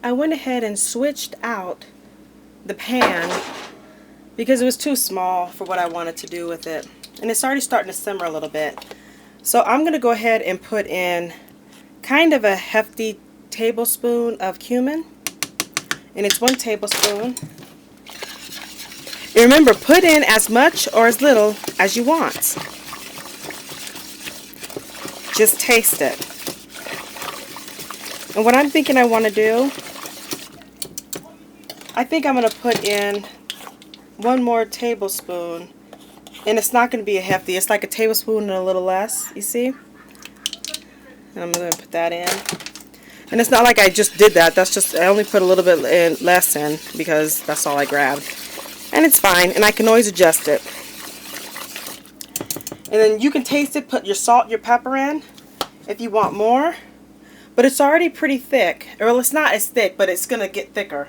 I went ahead and switched out the pan because it was too small for what I wanted to do with it. And it's already starting to simmer a little bit. So I'm going to go ahead and put in kind of a hefty tablespoon of cumin. And it's 1 tablespoon. And remember, put in as much or as little as you want. Just taste it. And what I'm thinking I want to do, I think I'm going to put in 1 more tablespoon. And it's not going to be a hefty. It's like a tablespoon and a little less, you see? And I'm going to put that in. And it's not like I just did that. That's just, I only put a little bit less in because that's all I grabbed. And it's fine. And I can always adjust it. And then you can taste it. Put your salt, your pepper in if you want more. But it's already pretty thick. Well, it's not as thick, but it's going to get thicker.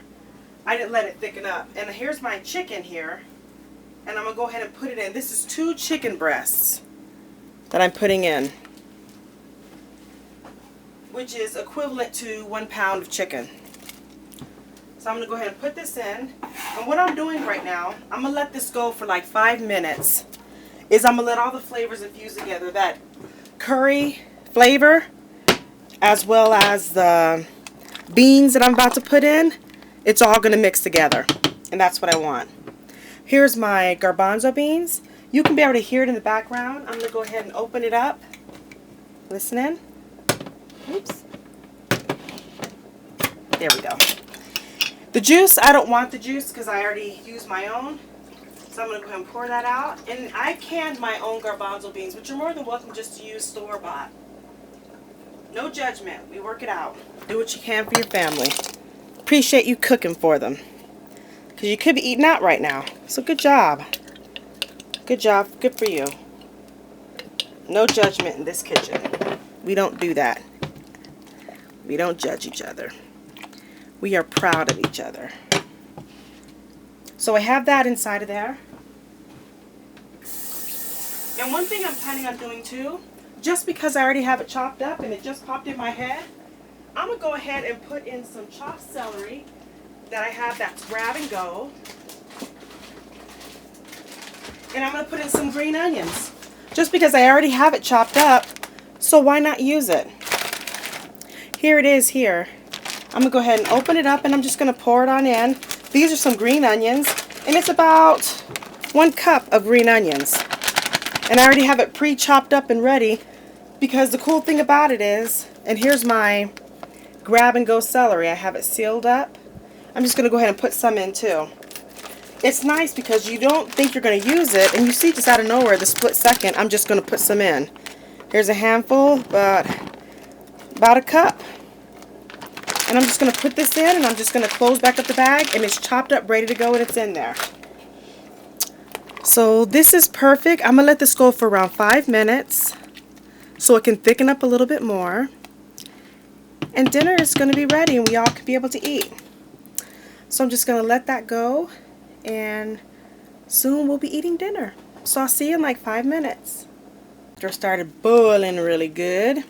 I didn't let it thicken up. And here's my chicken here. And I'm going to go ahead and put it in. This is 2 chicken breasts that I'm putting in, which is equivalent to 1 pound of chicken. So I'm going to go ahead and put this in. And what I'm doing right now, I'm going to let this go for like 5 minutes. Is I'm going to let all the flavors infuse together. That curry flavor, as well as the beans that I'm about to put in, it's all going to mix together. And that's what I want. Here's my garbanzo beans. You can be able to hear it in the background. I'm going to go ahead and open it up. Listen in. Oops. There we go. The juice, I don't want the juice because I already used my own. So I'm going to go ahead and pour that out. And I canned my own garbanzo beans, but you're more than welcome just to use store-bought. No judgment. We work it out. Do what you can for your family. Appreciate you cooking for them. Because you could be eating out right now. So good job. Good job. Good for you. No judgment in this kitchen. We don't do that. We don't judge each other. We are proud of each other. So I have that inside of there. And one thing I'm planning on doing too, just because I already have it chopped up and it just popped in my head, I'm going to go ahead and put in some chopped celery that I have that's grab and go. And I'm going to put in some green onions. Just because I already have it chopped up, so why not use it? Here it is here. I'm going to go ahead and open it up and I'm just going to pour it on in. These are some green onions and it's about 1 cup of green onions. And I already have it pre-chopped up and ready because the cool thing about it is, and here's my grab and go celery. I have it sealed up. I'm just going to go ahead and put some in too. It's nice because you don't think you're going to use it, and you see just out of nowhere, the split second, I'm just going to put some in. Here's a handful, but about 1 cup. And I'm just going to put this in, and I'm just going to close back up the bag, and it's chopped up, ready to go, and it's in there. So this is perfect. I'm going to let this go for around 5 minutes so it can thicken up a little bit more. And dinner is going to be ready, and we all can be able to eat. So I'm just going to let that go, and soon we'll be eating dinner. So I'll see you in like 5 minutes. After it started boiling really good,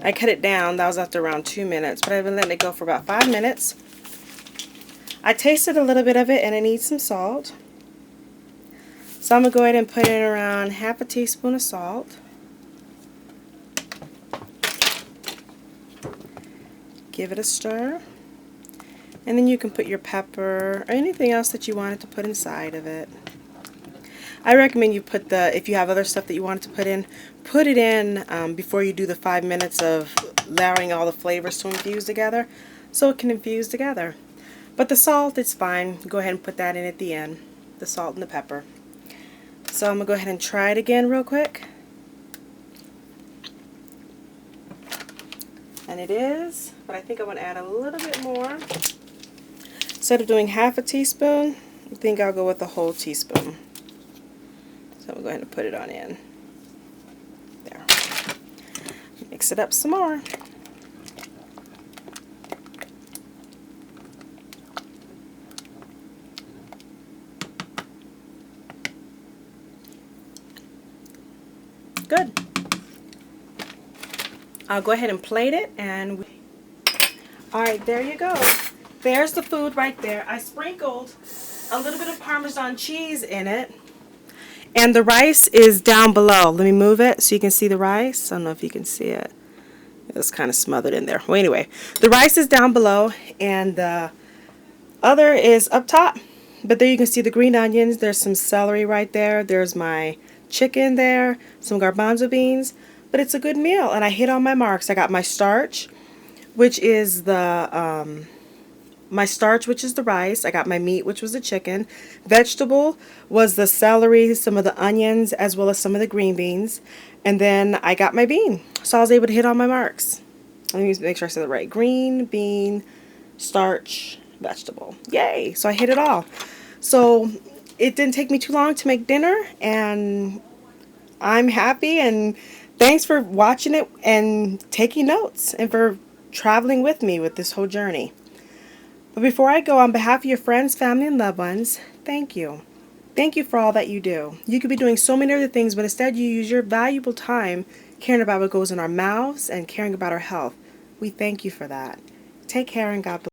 I cut it down. That was after around 2 minutes, but I've been letting it go for about 5 minutes. I tasted a little bit of it, and it needs some salt. So I'm going to go ahead and put in around half a teaspoon of salt. Give it a stir. And then you can put your pepper or anything else that you wanted to put inside of it. I recommend you put if you have other stuff that you wanted to put it in before you do the 5 minutes of allowing all the flavors to infuse together so it can infuse together. But the salt, it's fine. Go ahead and put that in at the end, the salt and the pepper. So I'm going to go ahead and try it again real quick. And it is, but I think I want to add a little bit more. Instead of doing half a teaspoon, I think I'll go with a whole teaspoon. So I'm going to put it on in. There. Mix it up some more. Good. I'll go ahead and plate it, and Alright, there you go. There's the food right there. I sprinkled a little bit of Parmesan cheese in it. And the rice is down below. Let me move it so you can see the rice. I don't know if you can see it. It's kind of smothered in there. Well, anyway, the rice is down below and the other is up top. But there you can see the green onions. There's some celery right there. There's my chicken there. Some garbanzo beans. But it's a good meal and I hit all my marks. I got my starch, which is the rice. I got my meat, which was the chicken. Vegetable was the celery, some of the onions, as well as some of the green beans. And then I got my bean. So I was able to hit all my marks. Let me make sure I said it right. Green, bean, starch, vegetable. Yay! So I hit it all. So it didn't take me too long to make dinner, and I'm happy, and thanks for watching it and taking notes and for traveling with me with this whole journey. But before I go, on behalf of your friends, family, and loved ones, thank you. Thank you for all that you do. You could be doing so many other things, but instead you use your valuable time caring about what goes in our mouths and caring about our health. We thank you for that. Take care and God bless.